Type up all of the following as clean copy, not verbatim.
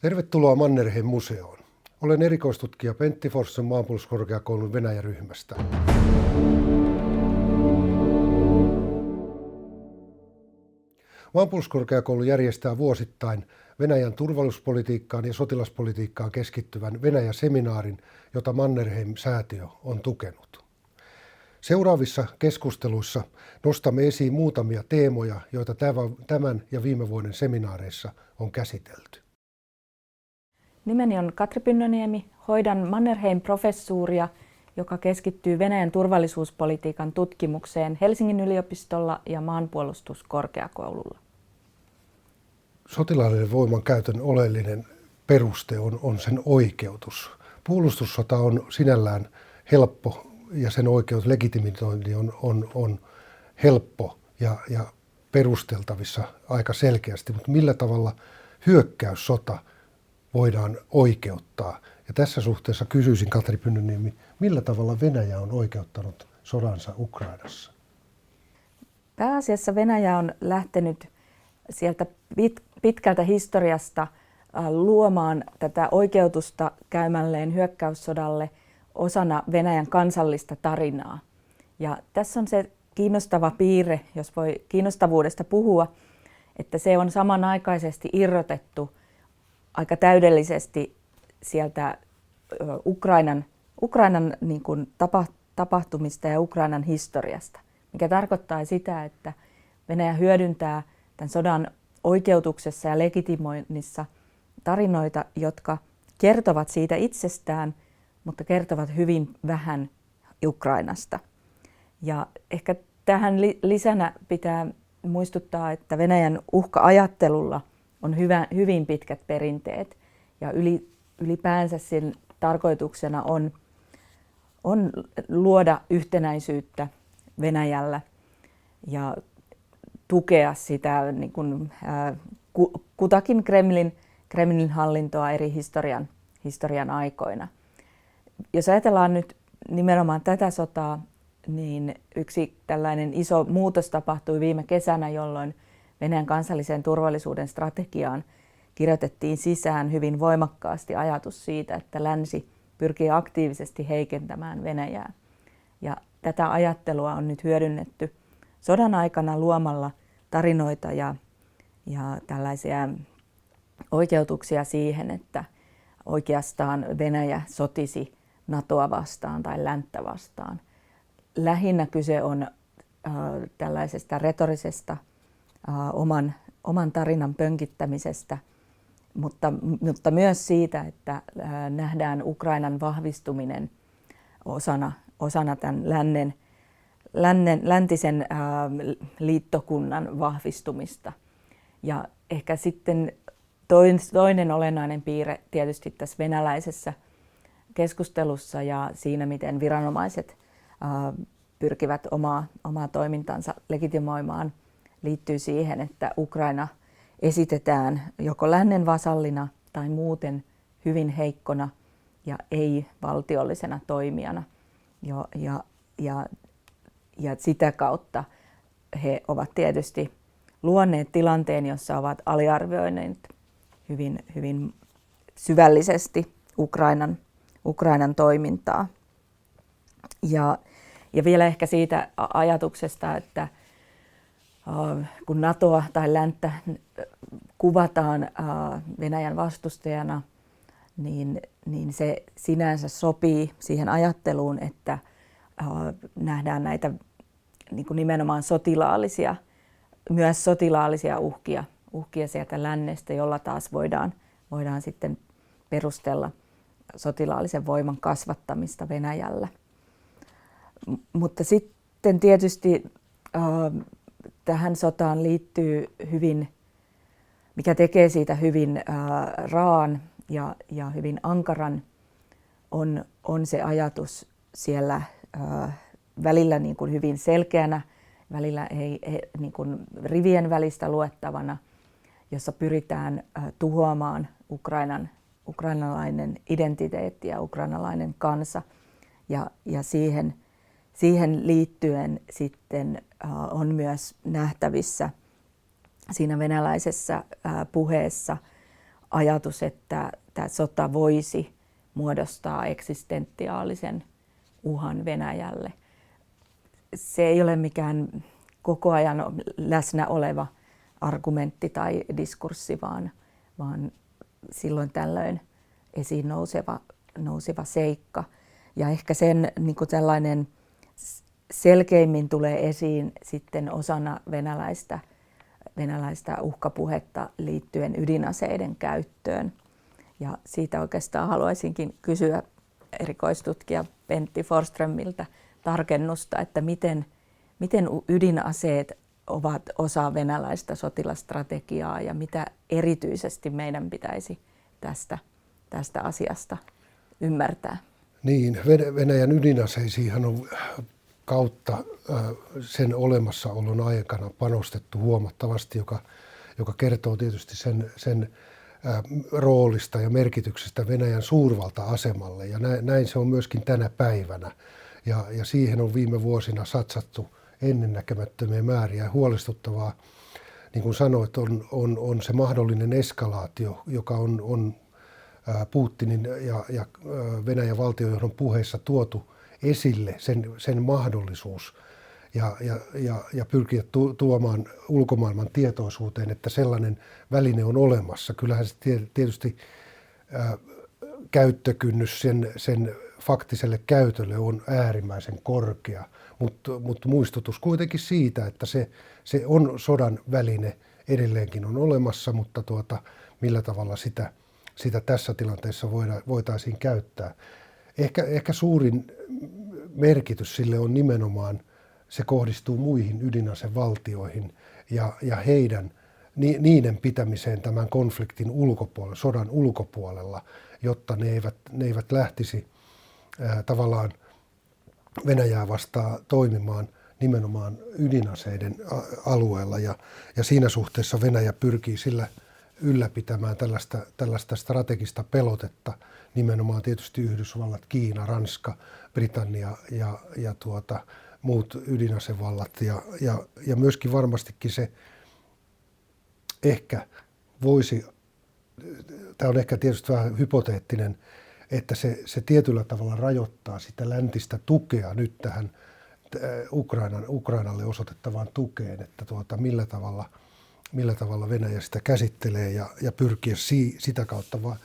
Tervetuloa Mannerheim-museoon. Olen erikoistutkija Pentti Forsson maanpuolustuskorkeakoulun Venäjä-ryhmästä. Maanpuolustuskorkeakoulu järjestää vuosittain Venäjän turvallisuuspolitiikkaan ja sotilaspolitiikkaan keskittyvän Venäjä-seminaarin, jota Mannerheim-säätiö on tukenut. Seuraavissa keskusteluissa nostamme esiin muutamia teemoja, joita tämän ja viime vuoden seminaareissa on käsitelty. Nimeni on Katri Pynnöniemi. Hoidan Mannerheim-professuuria, joka keskittyy Venäjän turvallisuuspolitiikan tutkimukseen Helsingin yliopistolla ja maanpuolustuskorkeakoululla. Sotilaallisen voiman käytön oleellinen peruste on sen oikeutus. Puolustussota on sinällään helppo ja sen oikeus legitimitointi on helppo ja perusteltavissa aika selkeästi, mutta millä tavalla hyökkäyssota voidaan oikeuttaa? Ja tässä suhteessa kysyisin, Katri Pynnöniemi, millä tavalla Venäjä on oikeuttanut sodansa Ukrainassa? Pääasiassa Venäjä on lähtenyt sieltä pitkältä historiasta luomaan tätä oikeutusta käymälleen hyökkäyssodalle osana Venäjän kansallista tarinaa. Ja tässä on se kiinnostava piirre, jos voi kiinnostavuudesta puhua, että se on samanaikaisesti irrotettu aika täydellisesti sieltä Ukrainan niin kuin tapahtumista ja Ukrainan historiasta, mikä tarkoittaa sitä, että Venäjä hyödyntää tämän sodan oikeutuksessa ja legitimoinnissa tarinoita, jotka kertovat siitä itsestään, mutta kertovat hyvin vähän Ukrainasta. Ja ehkä tähän lisänä pitää muistuttaa, että Venäjän uhka-ajattelulla on hyvin pitkät perinteet ja ylipäänsä sen tarkoituksena on luoda yhtenäisyyttä Venäjällä ja tukea sitä niin kuin, kutakin Kremlin hallintoa eri historian aikoina. Jos ajatellaan nyt nimenomaan tätä sotaa, niin yksi tällainen iso muutos tapahtui viime kesänä, jolloin Venäjän kansallisen turvallisuuden strategiaan kirjoitettiin sisään hyvin voimakkaasti ajatus siitä, että länsi pyrkii aktiivisesti heikentämään Venäjää. Ja tätä ajattelua on nyt hyödynnetty sodan aikana luomalla tarinoita ja tällaisia oikeutuksia siihen, että oikeastaan Venäjä sotisi NATOa vastaan tai länttä vastaan. Lähinnä kyse on tällaisesta retorisesta oman tarinan pönkittämisestä, mutta myös siitä, että nähdään Ukrainan vahvistuminen osana tämän läntisen liittokunnan vahvistumista. Ja ehkä sitten toinen olennainen piirre tietysti tässä venäläisessä keskustelussa ja siinä, miten viranomaiset pyrkivät omaa toimintansa legitimoimaan, liittyy siihen, että Ukraina esitetään joko lännen vasallina tai muuten hyvin heikkona ja ei-valtiollisena toimijana. Ja sitä kautta he ovat tietysti luoneet tilanteen, jossa ovat aliarvioineet hyvin syvällisesti Ukrainan toimintaa. Ja vielä ehkä siitä ajatuksesta, että kun NATOa tai länttä kuvataan Venäjän vastustajana, niin se sinänsä sopii siihen ajatteluun, että nähdään näitä niin kuin nimenomaan myös sotilaallisia uhkia sieltä lännestä, jolla taas voidaan sitten perustella sotilaallisen voiman kasvattamista Venäjällä. Mutta sitten tietysti tähän sotaan liittyy mikä tekee siitä hyvin raan ja hyvin ankaran, on se ajatus siellä välillä niin kuin hyvin selkeänä, välillä ei niin kuin rivien välistä luettavana, jossa pyritään tuhoamaan ukrainalainen identiteetti ja ukrainalainen kansa. Ja siihen liittyen sitten on myös nähtävissä siinä venäläisessä puheessa ajatus, että tämä sota voisi muodostaa eksistentiaalisen uhan Venäjälle. Se ei ole mikään koko ajan läsnä oleva argumentti tai diskurssi, vaan silloin tällöin esiin nouseva seikka. Ja ehkä sen niin kuin tällainen selkeimmin tulee esiin sitten osana venäläistä uhkapuhetta liittyen ydinaseiden käyttöön. Ja siitä oikeastaan haluaisinkin kysyä erikoistutkija Pentti Forsströmiltä tarkennusta, että miten ydinaseet ovat osa venäläistä sotilasstrategiaa ja mitä erityisesti meidän pitäisi tästä asiasta ymmärtää. Niin, Venäjän ydinaseisiinhan on kautta sen olemassaolon aikana panostettu huomattavasti, joka kertoo tietysti sen roolista ja merkityksestä Venäjän suurvalta-asemalle. Ja näin se on myöskin tänä päivänä. Ja siihen on viime vuosina satsattu ennennäkemättömiä määriä. Huolestuttavaa, niin kuin sanoit, on se mahdollinen eskalaatio, joka on Putinin ja Venäjän valtiojohdon puheissa tuotu esille, sen mahdollisuus ja pyrkiä tuomaan ulkomaailman tietoisuuteen, että sellainen väline on olemassa. Kyllähän se tietysti käyttökynnys sen faktiselle käytölle on äärimmäisen korkea, mutta muistutus kuitenkin siitä, että se on sodan väline, edelleenkin on olemassa, mutta millä tavalla sitä tässä tilanteessa voitaisiin käyttää. Ehkä suurin merkitys sille on nimenomaan, se kohdistuu muihin ydinasevaltioihin ja niiden pitämiseen tämän konfliktin ulkopuolella, sodan ulkopuolella, jotta ne eivät lähtisi tavallaan Venäjää vastaan toimimaan nimenomaan ydinaseiden alueella. Ja siinä suhteessa Venäjä pyrkii sillä ylläpitämään tällaista strategista pelotetta, nimenomaan tietysti Yhdysvallat, Kiina, Ranska, Britannia ja muut ydinasevallat. Ja myöskin varmastikin se ehkä voisi, tämä on ehkä tietysti vähän hypoteettinen, että se tietyllä tavalla rajoittaa sitä läntistä tukea nyt tähän Ukrainalle osoitettavaan tukeen, että millä tavalla Venäjä sitä käsittelee ja pyrkiä sitä kautta vaan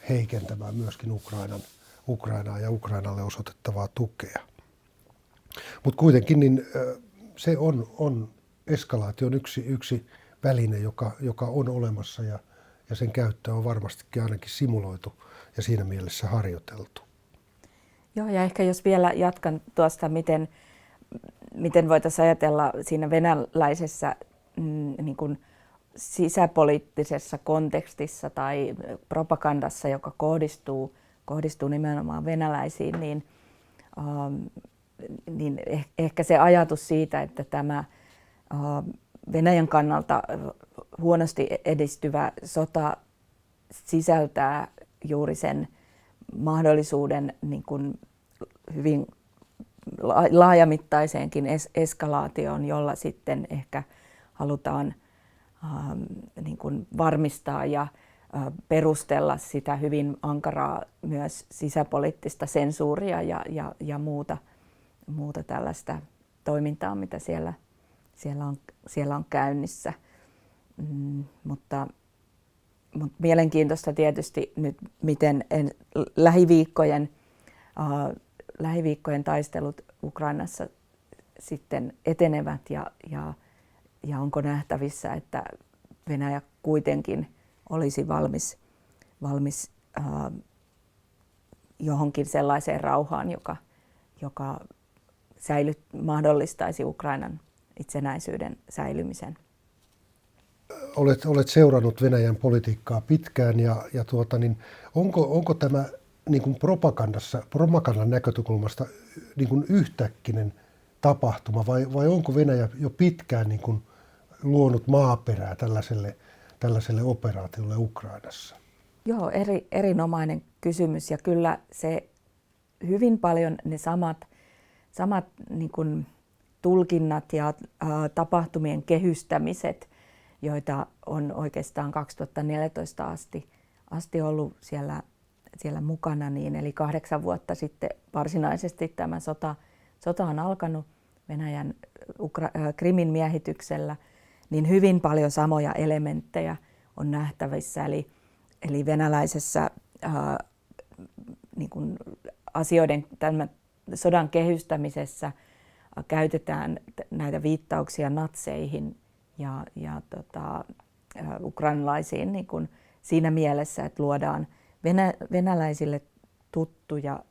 heikentämään myöskin Ukrainaa ja Ukrainalle osoitettavaa tukea. Mutta kuitenkin niin se on eskalaation yksi väline, joka on olemassa ja sen käyttöä on varmastikin ainakin simuloitu ja siinä mielessä harjoiteltu. Joo, ja ehkä jos vielä jatkan tuosta, miten voitaisiin ajatella siinä venäläisessä niin kuin sisäpoliittisessa kontekstissa tai propagandassa, joka kohdistuu nimenomaan venäläisiin, niin ehkä se ajatus siitä, että tämä Venäjän kannalta huonosti edistyvä sota sisältää juuri sen mahdollisuuden niin kuin hyvin laajamittaiseenkin eskalaatioon, jolla sitten ehkä halutaan niin kuin varmistaa ja perustella sitä hyvin ankaraa myös sisäpoliittista sensuuria ja muuta tällaista toimintaa, mitä siellä on käynnissä. Mutta mielenkiintoista tietysti nyt, miten lähiviikkojen taistelut Ukrainassa sitten etenevät ja onko nähtävissä, että Venäjä kuitenkin olisi valmis johonkin sellaiseen rauhaan, joka mahdollistaisi Ukrainan itsenäisyyden säilymisen. Olet seurannut Venäjän politiikkaa pitkään niin onko tämä niin kuin propagandan näkökulmasta niin kuin yhtäkkinen tapahtuma vai onko Venäjä jo pitkään niin kuin luonut maaperää tällaiselle operaatiolle Ukrainassa? Joo, erinomainen kysymys ja kyllä se hyvin paljon ne samat niin kuin tulkinnat ja tapahtumien kehystämiset, joita on oikeastaan 2014 asti asti ollut siellä mukana, niin eli 8 vuotta sitten varsinaisesti tämä sota on alkanut Venäjän Krimin miehityksellä, niin hyvin paljon samoja elementtejä on nähtävissä. Eli venäläisessä niin kuin asioiden tämän sodan kehystämisessä käytetään näitä viittauksia natseihin ja ukrainalaisiin niin kuin siinä mielessä, että luodaan venäläisille tuttuja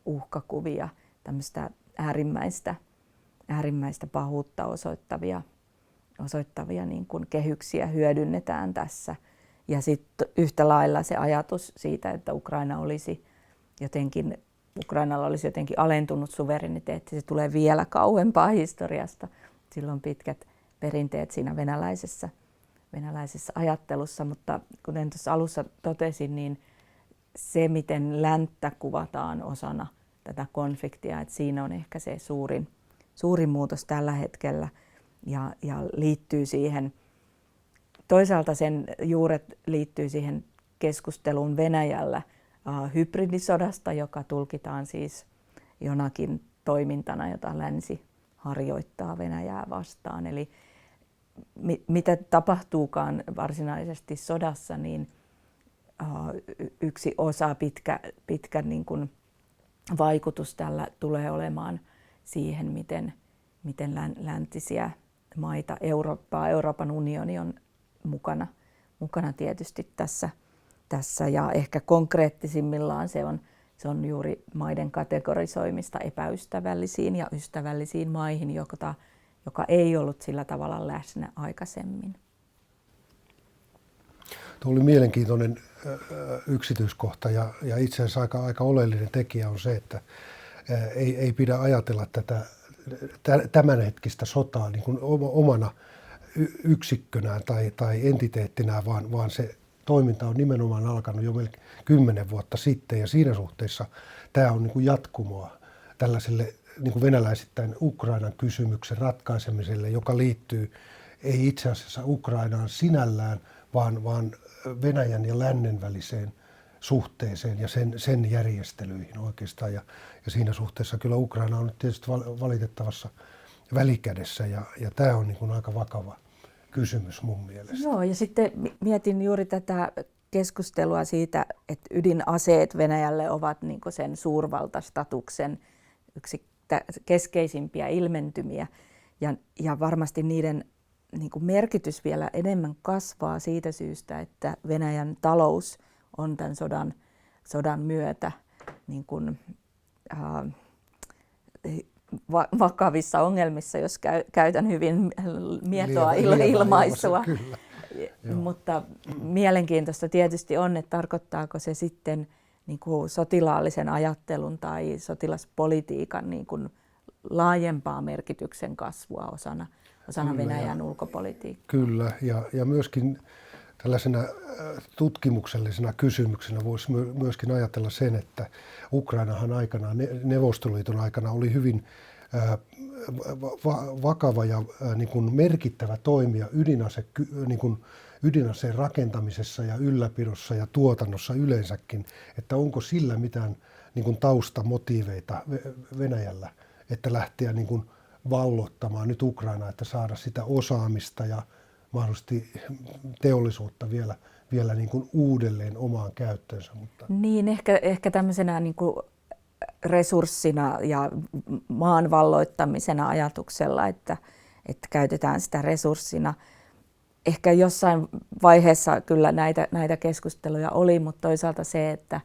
uhkakuvia, tämmöistä äärimmäistä pahuutta osoittavia niin kuin kehyksiä hyödynnetään tässä. Ja sitten yhtä lailla se ajatus siitä, että Ukrainalla olisi jotenkin alentunut suvereniteetti, se tulee vielä kauempaa historiasta. Sillä on pitkät perinteet siinä venäläisessä ajattelussa, mutta kuten tuossa alussa totesin, niin se, miten länttä kuvataan osana tätä konfliktia, että siinä on ehkä se suurin muutos tällä hetkellä ja liittyy siihen, toisaalta sen juuret liittyy siihen keskusteluun Venäjällä hybridisodasta, joka tulkitaan siis jonakin toimintana, jota länsi harjoittaa Venäjää vastaan. Eli mitä tapahtuukaan varsinaisesti sodassa, niin yksi osa, pitkä niin kuin vaikutus tällä tulee olemaan siihen, miten läntisiä maita, Euroopan unioni on mukana tietysti tässä ja ehkä konkreettisimmillaan se on juuri maiden kategorisoimista epäystävällisiin ja ystävällisiin maihin, joka ei ollut sillä tavalla läsnä aikaisemmin. Tuo oli mielenkiintoinen yksityiskohta ja itse asiassa aika oleellinen tekijä on se, että ei pidä ajatella tätä tämänhetkistä sotaa niin kuin omana yksikkönään tai entiteettinään, vaan se toiminta on nimenomaan alkanut jo 10 vuotta sitten ja siinä suhteessa tämä on niin kuin jatkumoa tällaiselle niin kuin venäläisittäin Ukrainan kysymyksen ratkaisemiselle, joka liittyy ei itse asiassa Ukrainaan sinällään, vaan Venäjän ja lännen väliseen suhteeseen ja sen järjestelyihin oikeastaan. Ja siinä suhteessa kyllä Ukraina on nyt tietysti valitettavassa välikädessä ja tämä on niin kuin aika vakava kysymys mun mielestä. Joo, ja sitten mietin juuri tätä keskustelua siitä, että ydinaseet Venäjälle ovat niin kuin sen suurvaltastatuksen yksi keskeisimpiä ilmentymiä ja varmasti niiden niin kuin merkitys vielä enemmän kasvaa siitä syystä, että Venäjän talous on tämän sodan myötä niin kuin, vakavissa ongelmissa, jos käytän hyvin mietoa ilmaisua. Mutta mielenkiintoista tietysti on, että tarkoittaako se sitten niin kuin sotilaallisen ajattelun tai sotilaspolitiikan niin kuin laajempaa merkityksen kasvua osana Venäjän ulkopolitiikkaa. Kyllä, ja myöskin tällaisena tutkimuksellisena kysymyksenä voisi myöskin ajatella sen, että Ukrainahan aikanaan, Neuvostoliiton aikana oli hyvin vakava ja niin kuin merkittävä toimija ydinaseen rakentamisessa ja ylläpidossa ja tuotannossa yleensäkin, että onko sillä mitään niin kuin taustamotiiveita Venäjällä, että lähteä niin kuin vallottamaan nyt Ukrainaa, että saada sitä osaamista ja mahdollisesti teollisuutta vielä niin kuin uudelleen omaan käyttöönsä. Mutta niin, ehkä tämmöisenä niin kuin resurssina ja maan valloittamisena ajatuksella, että käytetään sitä resurssina. Ehkä jossain vaiheessa kyllä näitä keskusteluja oli, mutta toisaalta se, että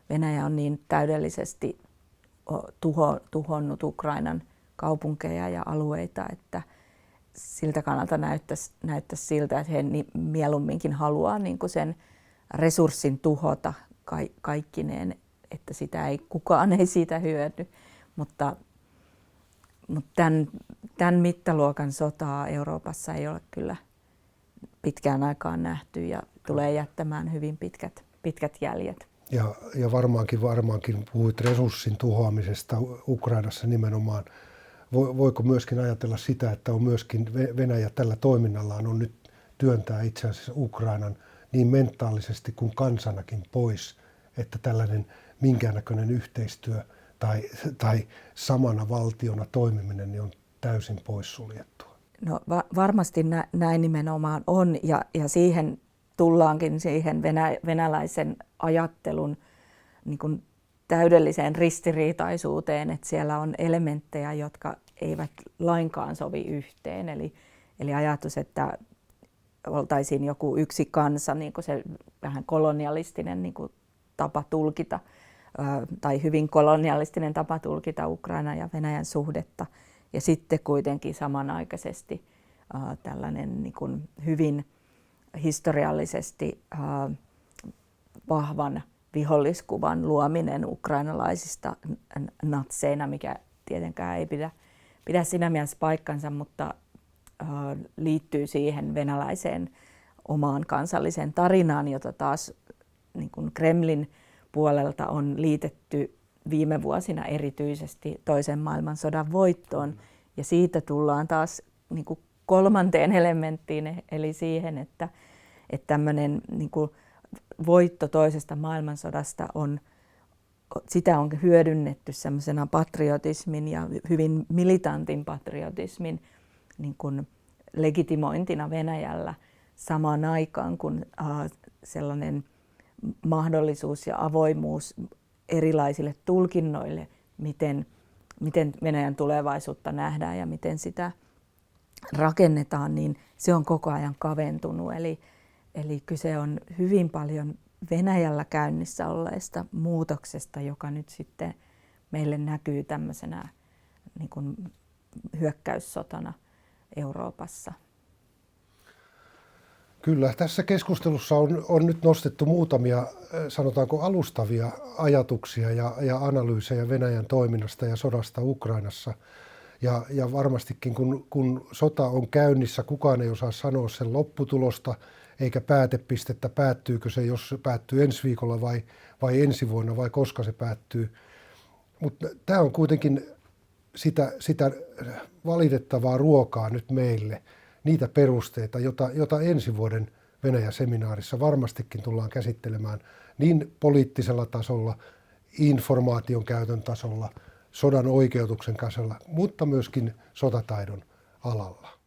Venäjä on niin täydellisesti tuhonnut Ukrainan kaupunkeja ja alueita, että siltä kannalta näyttäisi siltä, että he mieluumminkin haluaa niin kuin sen resurssin tuhota kaikkineen, että kukaan ei siitä hyödy. Mutta tämän mittaluokan sotaa Euroopassa ei ole kyllä pitkään aikaan nähty ja tulee jättämään hyvin pitkät jäljet. Ja varmaankin puhuit resurssin tuhoamisesta Ukrainassa nimenomaan. Voiko myöskin ajatella sitä, että on myöskin Venäjä tällä toiminnallaan on nyt työntää itse asiassa Ukrainan niin mentaalisesti kuin kansanakin pois, että tällainen minkäännäköinen yhteistyö tai samana valtiona toimiminen niin on täysin poissuljettua. No varmasti näin nimenomaan on ja siihen tullaankin siihen venäläisen ajattelun niin kuin täydelliseen ristiriitaisuuteen, että siellä on elementtejä, jotka eivät lainkaan sovi yhteen. Eli ajatus, että oltaisiin joku yksi kansa, niin kuin se vähän kolonialistinen niin kuin tapa tulkita, tai hyvin kolonialistinen tapa tulkita Ukrainan ja Venäjän suhdetta. Ja sitten kuitenkin samanaikaisesti tällainen niin kuin hyvin historiallisesti vahvan viholliskuvan luominen ukrainalaisista natseina, mikä tietenkään ei pidä siinä mielessä paikkansa, mutta liittyy siihen venäläiseen omaan kansalliseen tarinaan, jota taas niin kuin Kremlin puolelta on liitetty viime vuosina erityisesti toisen maailmansodan voittoon. Ja siitä tullaan taas niin kuin kolmanteen elementtiin, eli siihen, että tämmöinen niin kuin voitto toisesta maailmansodasta sitä on hyödynnetty semmoisena patriotismin ja hyvin militantin patriotismin niin kuin legitimointina Venäjällä samaan aikaan, kun sellainen mahdollisuus ja avoimuus erilaisille tulkinnoille, miten Venäjän tulevaisuutta nähdään ja miten sitä rakennetaan, niin se on koko ajan kaventunut. Eli kyse on hyvin paljon Venäjällä käynnissä olleesta muutoksesta, joka nyt sitten meille näkyy tämmöisenä niin kuin hyökkäyssotana Euroopassa. Kyllä, tässä keskustelussa on nyt nostettu muutamia, sanotaanko alustavia ajatuksia ja analyysejä Venäjän toiminnasta ja sodasta Ukrainassa. Ja varmastikin kun sota on käynnissä, kukaan ei osaa sanoa sen lopputulosta eikä päätepistettä, päättyykö se, jos se päättyy ensi viikolla vai ensi vuonna vai koska se päättyy. Mutta tämä on kuitenkin sitä valitettavaa ruokaa nyt meille, niitä perusteita, jota ensi vuoden Venäjä-seminaarissa varmastikin tullaan käsittelemään niin poliittisella tasolla, informaation käytön tasolla, sodan oikeutuksen tasolla, mutta myöskin sotataidon alalla.